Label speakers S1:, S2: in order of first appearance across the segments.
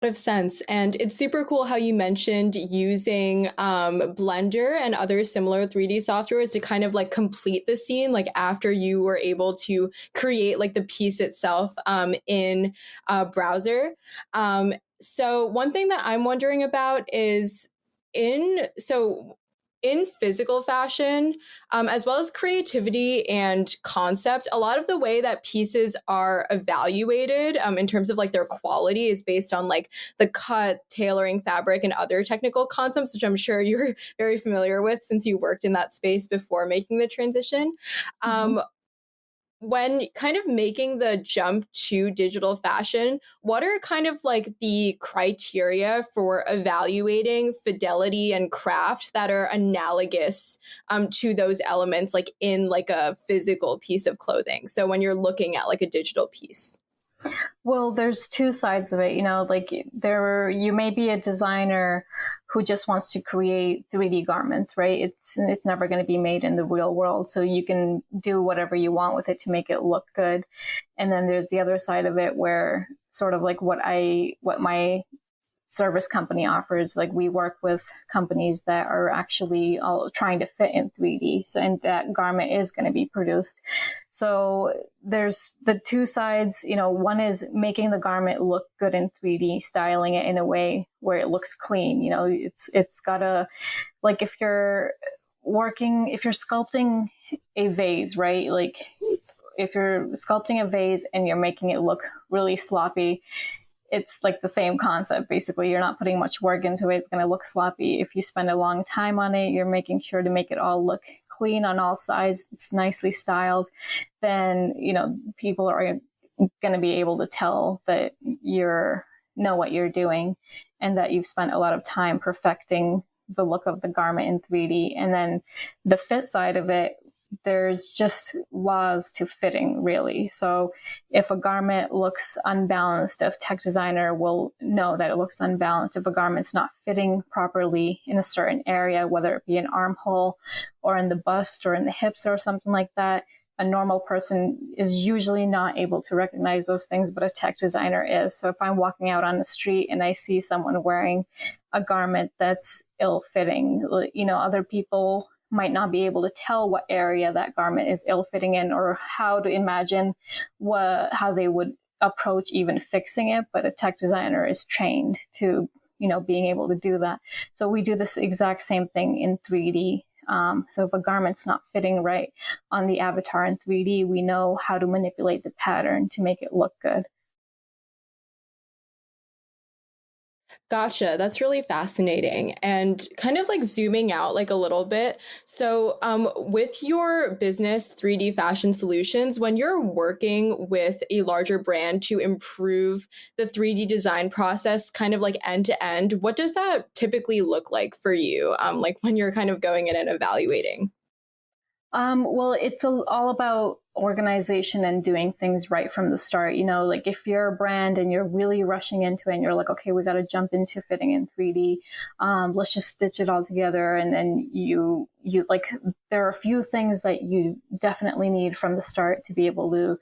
S1: Of sense. And it's super cool how you mentioned using Blender and other similar 3D softwares to kind of like complete the scene, like after you were able to create like the piece itself in Browser. So one thing that I'm wondering about is in physical fashion, as well as creativity and concept, a lot of the way that pieces are evaluated in terms of like their quality is based on like the cut, tailoring, fabric, and other technical concepts, which I'm sure you're very familiar with since you worked in that space before making the transition.
S2: Mhm.
S1: When kind of making the jump to digital fashion, what are kind of like the criteria for evaluating fidelity and craft that are analogous to those elements like in like a physical piece of clothing? So when you're looking at like a digital piece.
S2: Well, there's two sides of it, like you may be a designer who just wants to create 3D garments, right? It's never going to be made in the real world. So you can do whatever you want with it to make it look good. And then there's the other side of it where sort of like what my service company offers. Like we work with companies that are actually all trying to fit in 3D. So, and that garment is going to be produced. So there's the two sides, one is making the garment look good in 3D, styling it in a way where it looks clean. It's gotta, like if you're sculpting a vase, right? Like if you're sculpting a vase and you're making it look really sloppy, it's like the same concept. Basically, you're not putting much work into it. It's going to look sloppy. If you spend a long time on it, you're making sure to make it all look clean on all sides. It's nicely styled. Then, people are going to be able to tell that know what you're doing and that you've spent a lot of time perfecting the look of the garment in 3D. And then the fit side of it, there's just laws to fitting, really. So if a garment looks unbalanced, a tech designer will know that it looks unbalanced. If a garment's not fitting properly in a certain area, whether it be an armhole or in the bust or in the hips or something like that, a normal person is usually not able to recognize those things, but a tech designer is. So if I'm walking out on the street and I see someone wearing a garment that's ill-fitting, other people might not be able to tell what area that garment is ill-fitting in or how to imagine how they would approach even fixing it. But a tech designer is trained to, being able to do that. So we do this exact same thing in 3D. So if a garment's not fitting right on the avatar in 3D, we know how to manipulate the pattern to make it look good.
S1: Gotcha. That's really fascinating. And kind of like zooming out like a little bit. So, with your business, 3D Fashion Solutions, when you're working with a larger brand to improve the 3D design process, kind of like end to end, what does that typically look like for you? Like when you're kind of going in and evaluating?
S2: Well, it's all about organization and doing things right from the start. Like if you're a brand and you're really rushing into it and you're like, okay, we got to jump into fitting in 3D. Let's just stitch it all together. And then you like, there are a few things that you definitely need from the start to be able to,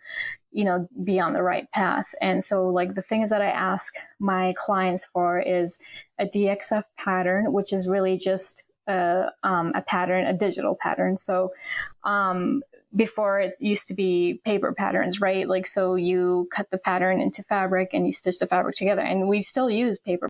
S2: be on the right path. And so like the things that I ask my clients for is a DXF pattern, which is really just a pattern, a digital pattern. So before it used to be paper patterns, right? Like, so you cut the pattern into fabric and you stitch the fabric together. And we still use paper